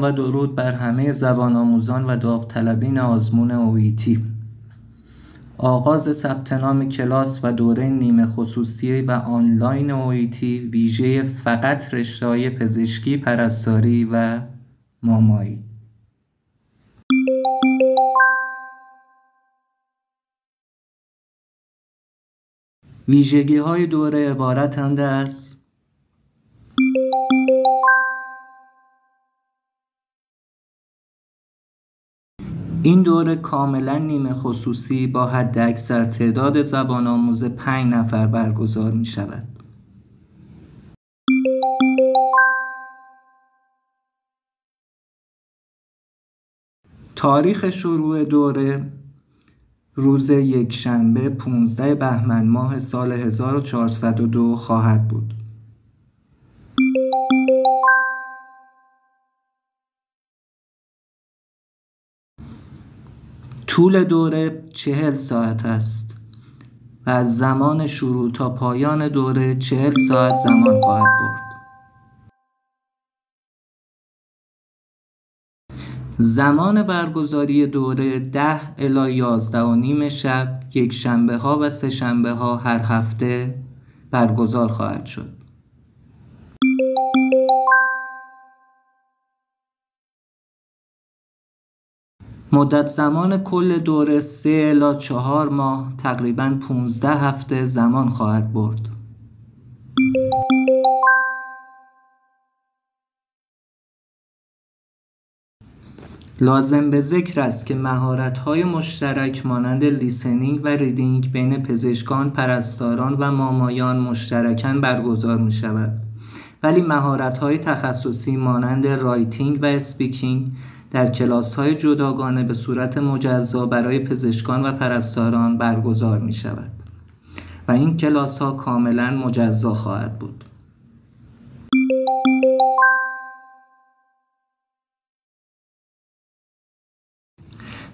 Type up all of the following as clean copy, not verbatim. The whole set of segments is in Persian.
سلام و درود بر همه زبان آموزان و داوطلبین آزمون OET. آغاز ثبت نام کلاس و دوره نیمه خصوصی و آنلاین OET ویژه فقط رشته‌های پزشکی، پرستاری و مامایی. ویژگی‌های دوره عبارتند از این دوره کاملا نیمه خصوصی با حداکثر تعداد زبان آموز 5 نفر برگزار می شود. تاریخ شروع دوره روز یکشنبه 15 بهمن ماه سال 1402 خواهد بود. طول دوره 40 ساعت است و از زمان شروع تا پایان دوره 40 ساعت زمان خواهد برد. زمان برگزاری دوره 10 الی 11 و نیم شب، یک شنبه ها و سه شنبه ها هر هفته برگزار خواهد شد. مدت زمان کل دوره 3 الی 4 ماه، تقریباً 15 هفته زمان خواهد برد. لازم به ذکر است که مهارت‌های مشترک مانند لیسنینگ و ریدینگ بین پزشکان، پرستاران و مامایان مشترکاً برگزار می‌شود. ولی مهارت‌های تخصصی مانند رایتینگ و اسپیکینگ در کلاس‌های جداگانه به صورت مجزا برای پزشکان و پرستاران برگزار می‌شود و این کلاس‌ها کاملاً مجزا خواهد بود.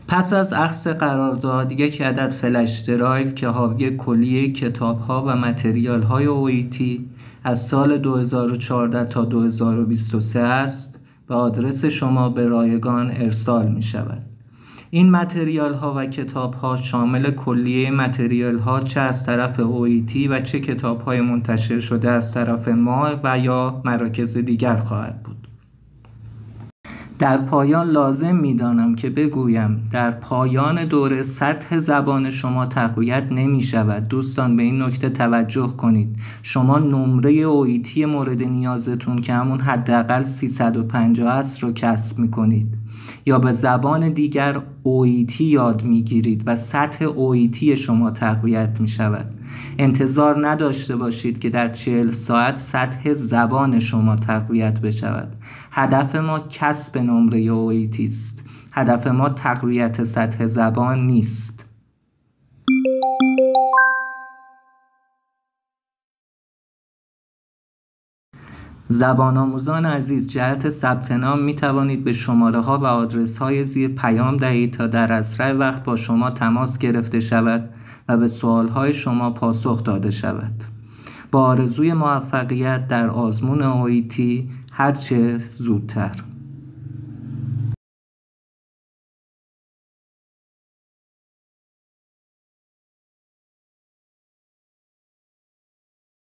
پس از اخذ قرارداد، یک عدد فلش درایو که حاوی کلیه کتاب‌ها و متریال‌های OET از سال 2014 تا 2023 است به آدرس شما به رایگان ارسال می شود. این متریال ها و کتاب ها شامل کلیه متریال ها چه از طرف OET و چه کتاب های منتشر شده از طرف ما و یا مراکز دیگر خواهد بود. در پایان لازم می دانم که بگویم در پایان دوره سطح زبان شما تقویت نمی شود. دوستان به این نکته توجه کنید. شما نمره OET مورد نیازتون که همون حداقل 350 است رو کسب می کنید یا به زبان دیگر OET یاد می گیرید و سطح OET شما تقویت می شود. انتظار نداشته باشید که در 40 ساعت سطح زبان شما تقویت بشود. هدف ما کسب نمره OET است. هدف ما تقویت سطح زبان نیست. زبان آموزان عزیز، جهت ثبت نام می توانید به شماره ها و آدرس های زیر پیام دهید تا در اسرع وقت با شما تماس گرفته شود و به سوال های شما پاسخ داده شود. با آرزوی موفقیت در آزمون OET هرچه زودتر.